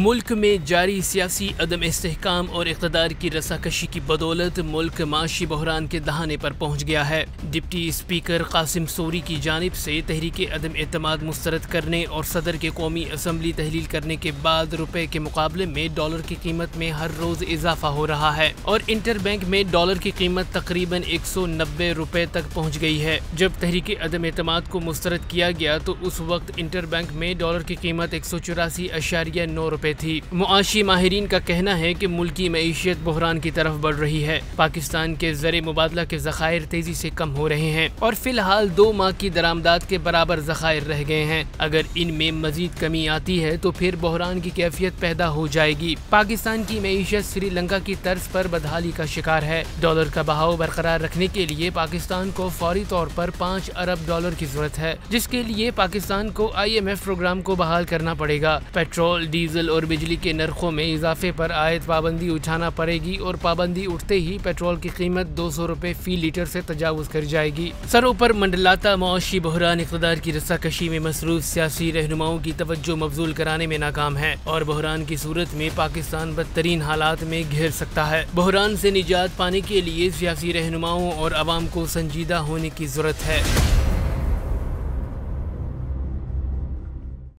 मुल्क में जारी सियासी अदम इस्तेहकाम और इक़्तिदार की रसाकशी की बदौलत मुल्क माशी बहरान के दहाने पर पहुँच गया है। डिप्टी स्पीकर कासिम सोरी की जानिब से तहरीक अदम एतमाद मुस्तरद करने और सदर के कौमी असम्बली तहलील करने के बाद रुपए के मुकाबले में डॉलर की कीमत में हर रोज इजाफा हो रहा है और इंटर बैंक में डॉलर की कीमत तकरीबन 190 रुपए तक पहुँच गई है। जब तहरीक अदम एतमाद को मुस्तरद किया गया तो उस वक्त इंटर बैंक में डॉलर की कीमत 184.9 रुपए थी। मुआशी माहिरीन का कहना है कि मुल्की मईशत बहरान की तरफ बढ़ रही है। पाकिस्तान के ज़र मुबादला के ज़खायर तेजी से कम हो रहे हैं और फिलहाल 2 माह की दरामदात के बराबर ज़खायर रह गए हैं। अगर इनमें मजीद कमी आती है तो फिर बहरान की कैफियत पैदा हो जाएगी। पाकिस्तान की मईशत श्रीलंका की तर्ज पर बदहाली का शिकार है। डॉलर का बहाव बरकरार रखने के लिए पाकिस्तान को फौरी तौर पर 5 अरब डॉलर की जरूरत है, जिसके लिए पाकिस्तान को IMF प्रोग्राम को बहाल करना पड़ेगा। पेट्रोल, डीजल और बिजली के नरखों में इजाफे पर आयद पाबंदी उठाना पड़ेगी और पाबंदी उठते ही पेट्रोल की कीमत 200 रुपए फी लीटर से तजावुज कर जाएगी। सरों पर मंडलाता मुआशी बहरान इक़्तिदार की रस्साकशी में मसरूफ सियासी रहनुमाओं की तवज्जो मबजूल कराने में नाकाम है और बहरान की सूरत में पाकिस्तान बदतरीन हालात में घिर सकता है। बहरान से निजात पाने के लिए सियासी रहनुमाओं और अवाम को संजीदा होने की जरूरत है।